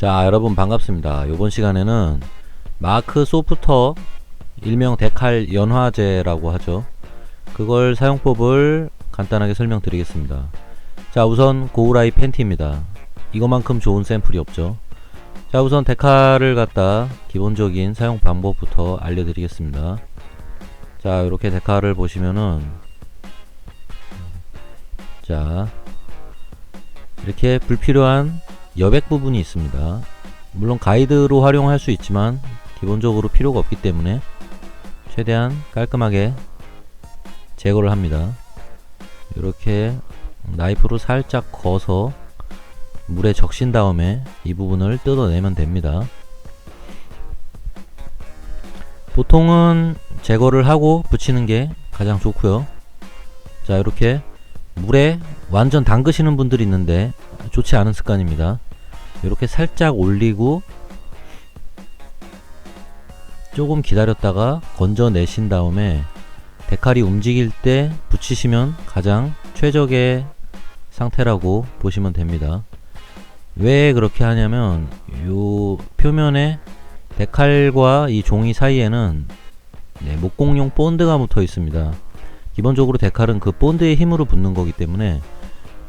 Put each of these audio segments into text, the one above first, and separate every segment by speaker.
Speaker 1: 자, 여러분 반갑습니다. 이번 시간에는 마크 소프터, 일명 데칼 연화제라고 하죠. 그걸 사용법을 간단하게 설명드리겠습니다. 자, 우선 고우라이 팬티입니다. 이거만큼 좋은 샘플이 없죠. 자, 우선 데칼을 갖다 기본적인 사용 방법부터 알려드리겠습니다. 자, 이렇게 데칼을 보시면은, 자, 이렇게 불필요한 여백 부분이 있습니다. 물론 가이드로 활용할 수 있지만 기본적으로 필요가 없기 때문에 최대한 깔끔하게 제거를 합니다. 이렇게 나이프로 살짝 거서 물에 적신 다음에 이 부분을 뜯어내면 됩니다. 보통은 제거를 하고 붙이는 게 가장 좋고요. 자, 이렇게 물에 완전 담그시는 분들이 있는데 좋지 않은 습관입니다. 이렇게 살짝 올리고 조금 기다렸다가 건져내신 다음에 데칼이 움직일 때 붙이시면 가장 최적의 상태라고 보시면 됩니다. 왜 그렇게 하냐면 요 표면에 데칼과 이 종이 사이에는 목공용 본드가 붙어 있습니다. 기본적으로 데칼은 그 본드의 힘으로 붙는 거기 때문에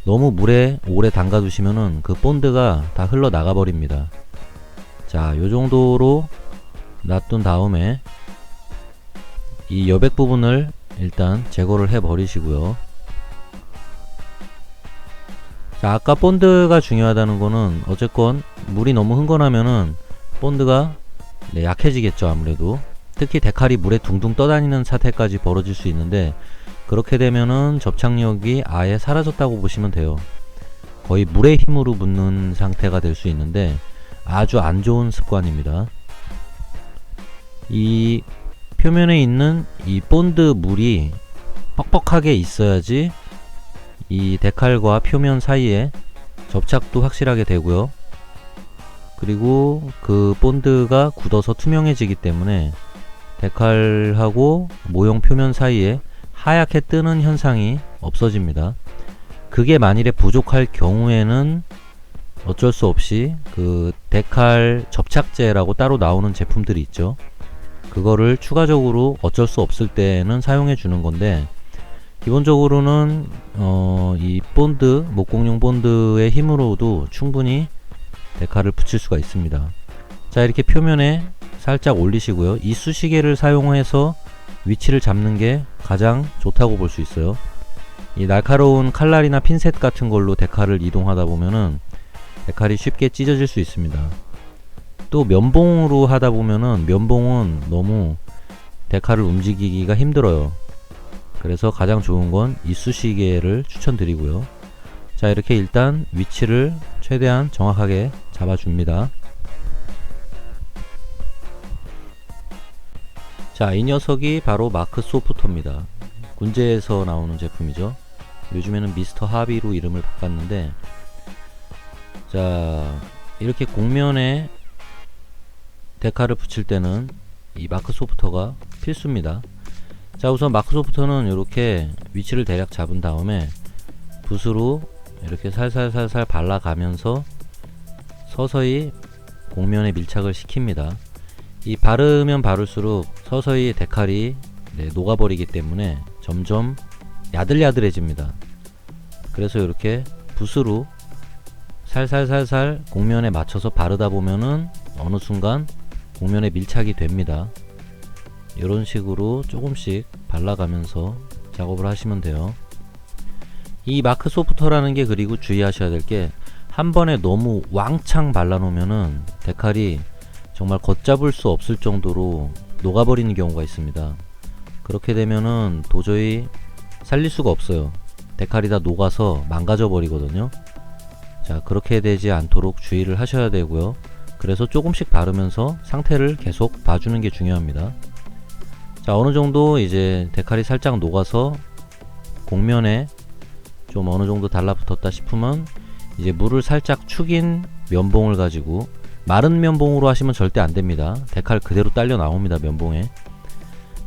Speaker 1: 너무 물에 오래 담가 두시면은 그 본드가 다 흘러나가 버립니다. 자, 요 정도로 놔둔 다음에 이 여백 부분을 일단 제거를 해 버리시고요. 자, 아까 본드가 중요하다는 거는 어쨌건 물이 너무 흥건하면은 본드가 약해지겠죠. 아무래도 특히 데칼이 물에 둥둥 떠다니는 사태까지 벌어질 수 있는데, 그렇게 되면은 접착력이 아예 사라졌다고 보시면 돼요. 거의 물의 힘으로 붙는 상태가 될 수 있는데 아주 안 좋은 습관입니다. 이 표면에 있는 이 본드 물이 뻑뻑하게 있어야지 이 데칼과 표면 사이에 접착도 확실하게 되고요. 그리고 그 본드가 굳어서 투명해지기 때문에 데칼하고 모형 표면 사이에 하얗게 뜨는 현상이 없어집니다. 그게 만일에 부족할 경우에는 어쩔 수 없이 그 데칼 접착제라고 따로 나오는 제품들이 있죠. 그거를 추가적으로 어쩔 수 없을 때는 사용해 주는 건데, 기본적으로는 이 본드, 목공용 본드의 힘으로도 충분히 데칼을 붙일 수가 있습니다. 자, 이렇게 표면에 살짝 올리시고요. 이쑤시개를 사용해서 위치를 잡는 게 가장 좋다고 볼 수 있어요. 이 날카로운 칼날이나 핀셋 같은 걸로 데칼을 이동하다 보면은 데칼이 쉽게 찢어질 수 있습니다. 또 면봉으로 하다 보면은 면봉은 너무 데칼을 움직이기가 힘들어요. 그래서 가장 좋은 건 이쑤시개를 추천드리고요. 자, 이렇게 일단 위치를 최대한 정확하게 잡아줍니다. 자, 이 녀석이 바로 마크 소프터입니다. 군제에서 나오는 제품이죠. 요즘에는 미스터 하비로 이름을 바꿨는데, 자, 이렇게 곡면에 데칼을 붙일 때는 이 마크 소프터가 필수입니다. 자, 우선 마크 소프터는 이렇게 위치를 대략 잡은 다음에 붓으로 이렇게 살살살살 발라가면서 서서히 곡면에 밀착을 시킵니다. 이 바르면 바를수록 서서히 데칼이 녹아버리기 때문에 점점 야들야들해집니다. 그래서 이렇게 붓으로 살살살살 곡면에 맞춰서 바르다 보면은 어느 순간 곡면에 밀착이 됩니다. 이런 식으로 조금씩 발라가면서 작업을 하시면 돼요. 이 마크 소프터라는 게, 그리고 주의하셔야 될 게, 한 번에 너무 왕창 발라놓으면은 데칼이 정말 걷잡을 수 없을 정도로 녹아버리는 경우가 있습니다. 그렇게 되면은 도저히 살릴 수가 없어요. 데칼이 다 녹아서 망가져 버리거든요. 자, 그렇게 되지 않도록 주의를 하셔야 되고요. 그래서 조금씩 바르면서 상태를 계속 봐주는 게 중요합니다. 자, 어느 정도 이제 데칼이 살짝 녹아서 곡면에 좀 어느 정도 달라붙었다 싶으면 이제 물을 살짝 축인 면봉을 가지고, 마른 면봉으로 하시면 절대 안됩니다. 데칼 그대로 딸려 나옵니다. 면봉에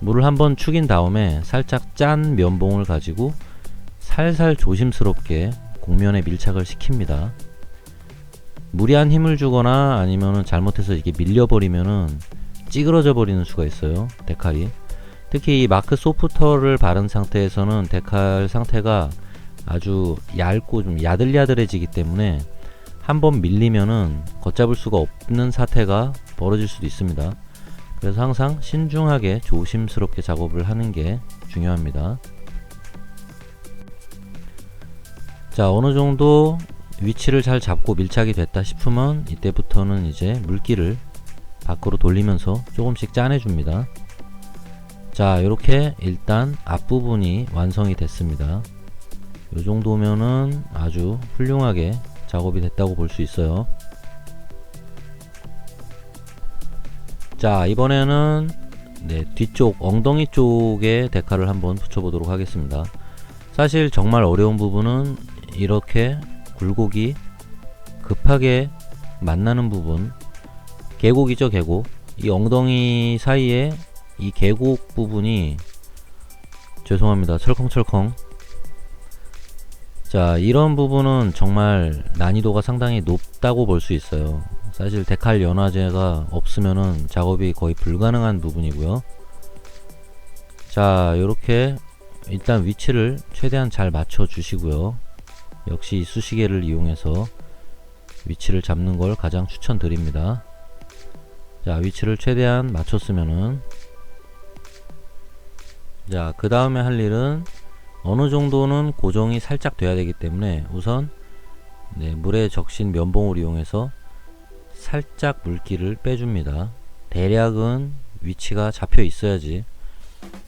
Speaker 1: 물을 한번 축인 다음에 살짝 짠 면봉을 가지고 살살 조심스럽게 곡면에 밀착을 시킵니다. 무리한 힘을 주거나 아니면은 잘못해서 이게 밀려버리면은 찌그러져 버리는 수가 있어요, 데칼이. 특히 이 마크 소프터를 바른 상태에서는 데칼 상태가 아주 얇고 좀 야들야들해지기 때문에 한번 밀리면은 걷잡을 수가 없는 사태가 벌어질 수도 있습니다. 그래서 항상 신중하게 조심스럽게 작업을 하는 게 중요합니다. 자, 어느 정도 위치를 잘 잡고 밀착이 됐다 싶으면 이때부터는 이제 물기를 밖으로 돌리면서 조금씩 짜내줍니다. 자, 이렇게 일단 앞부분이 완성이 됐습니다. 이 정도면은 아주 훌륭하게 작업이 됐다고 볼 수 있어요. 자, 이번에는 뒤쪽 엉덩이 쪽에 데칼을 한번 붙여보도록 하겠습니다. 사실 정말 어려운 부분은 이렇게 굴곡이 급하게 만나는 부분, 계곡이죠, 계곡. 이 엉덩이 사이에 이 계곡 부분이, 죄송합니다, 철컹철컹. 자, 이런 부분은 정말 난이도가 상당히 높다고 볼 수 있어요. 사실 데칼 연화제가 없으면은 작업이 거의 불가능한 부분이고요. 자, 요렇게 일단 위치를 최대한 잘 맞춰 주시고요. 역시 이쑤시개를 이용해서 위치를 잡는 걸 가장 추천드립니다. 자, 위치를 최대한 맞췄으면은, 자, 그 다음에 할 일은 어느 정도는 고정이 살짝 돼야 되기 때문에 우선 물에 적신 면봉을 이용해서 살짝 물기를 빼줍니다. 대략은 위치가 잡혀 있어야지.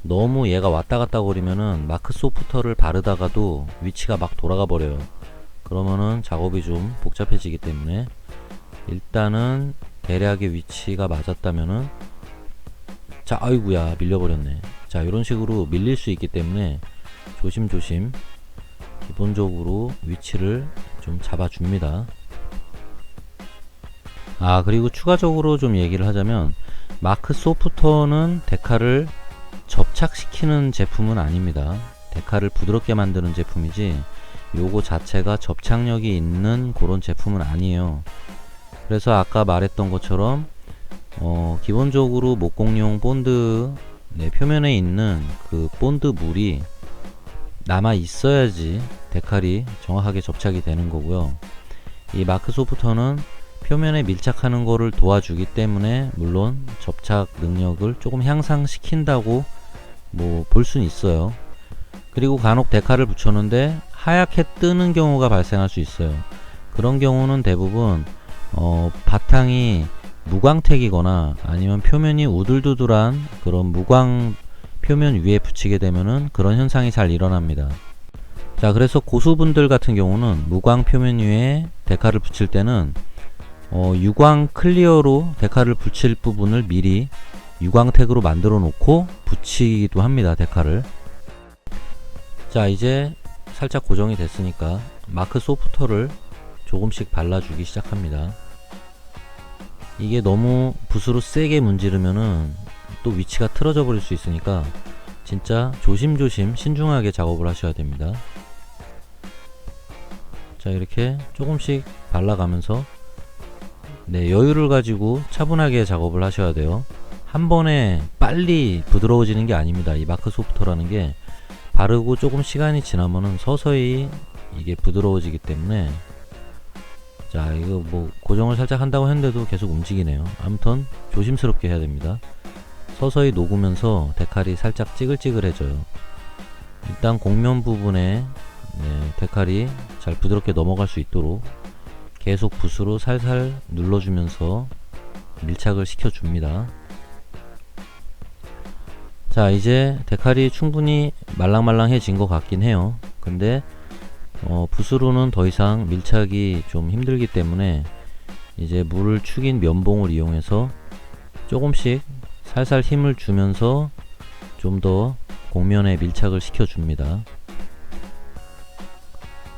Speaker 1: 너무 얘가 왔다 갔다 거리면은 마크 소프터를 바르다가도 위치가 막 돌아가 버려요. 그러면은 작업이 좀 복잡해지기 때문에 일단은 대략의 위치가 맞았다면은, 자, 아이구야, 밀려버렸네. 자, 이런 식으로 밀릴 수 있기 때문에 조심조심 기본적으로 위치를 좀 잡아줍니다. 아, 그리고 추가적으로 좀 얘기를 하자면 마크 소프터는 데칼을 접착시키는 제품은 아닙니다. 데칼을 부드럽게 만드는 제품이지 요거 자체가 접착력이 있는 그런 제품은 아니에요. 그래서 아까 말했던 것처럼 기본적으로 목공용 본드 표면에 있는 그 본드 물이 남아 있어야지 데칼이 정확하게 접착이 되는 거고요. 이 마크 소프터는 표면에 밀착하는 거를 도와주기 때문에 물론 접착 능력을 조금 향상시킨다고 뭐 볼 수는 있어요. 그리고 간혹 데칼을 붙였는데 하얗게 뜨는 경우가 발생할 수 있어요. 그런 경우는 대부분 바탕이 무광택이거나 아니면 표면이 우들두들한 그런 무광 표면 위에 붙이게 되면은 그런 현상이 잘 일어납니다. 자, 그래서 고수분들 같은 경우는 무광 표면 위에 데칼을 붙일 때는 유광 클리어로 데칼을 붙일 부분을 미리 유광택으로 만들어 놓고 붙이기도 합니다, 데칼을. 자, 이제 살짝 고정이 됐으니까 마크 소프터를 조금씩 발라주기 시작합니다. 이게 너무 붓으로 세게 문지르면은 또 위치가 틀어져 버릴 수 있으니까 진짜 조심조심 신중하게 작업을 하셔야 됩니다. 자, 이렇게 조금씩 발라가면서 여유를 가지고 차분하게 작업을 하셔야 돼요. 한 번에 빨리 부드러워지는 게 아닙니다. 이 마크 소프터라는 게 바르고 조금 시간이 지나면은 서서히 이게 부드러워지기 때문에, 자, 이거 뭐 고정을 살짝 한다고 했는데도 계속 움직이네요. 아무튼 조심스럽게 해야 됩니다. 서서히 녹으면서 데칼이 살짝 찌글찌글해져요. 일단 곡면 부분에 데칼이 잘 부드럽게 넘어갈 수 있도록 계속 붓으로 살살 눌러주면서 밀착을 시켜줍니다. 자, 이제 데칼이 충분히 말랑말랑해진 것 같긴 해요. 근데 붓으로는 더 이상 밀착이 좀 힘들기 때문에 이제 물을 축인 면봉을 이용해서 조금씩 살살 힘을 주면서 좀 더 곡면에 밀착을 시켜줍니다.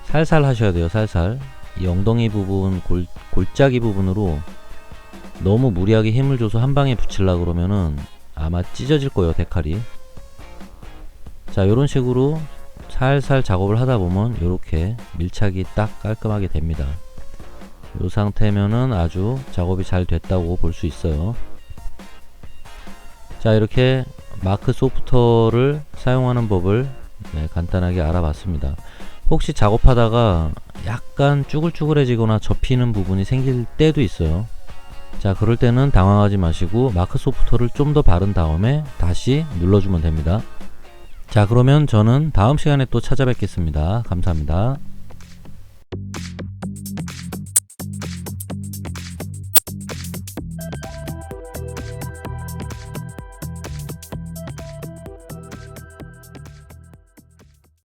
Speaker 1: 살살 하셔야 돼요, 살살. 이 엉덩이 부분, 골짜기 부분으로 너무 무리하게 힘을 줘서 한 방에 붙이려고 그러면은 아마 찢어질 거예요, 데칼이. 자, 요런 식으로 살살 작업을 하다 보면 요렇게 밀착이 딱 깔끔하게 됩니다. 이 상태면은 아주 작업이 잘 됐다고 볼 수 있어요. 자, 이렇게 마크 소프트를 사용하는 법을 간단하게 알아봤습니다. 혹시 작업하다가 약간 쭈글쭈글해지거나 접히는 부분이 생길 때도 있어요. 자, 그럴 때는 당황하지 마시고 마크 소프트를 좀 더 바른 다음에 다시 눌러주면 됩니다. 자, 그러면 저는 다음 시간에 또 찾아뵙겠습니다. 감사합니다.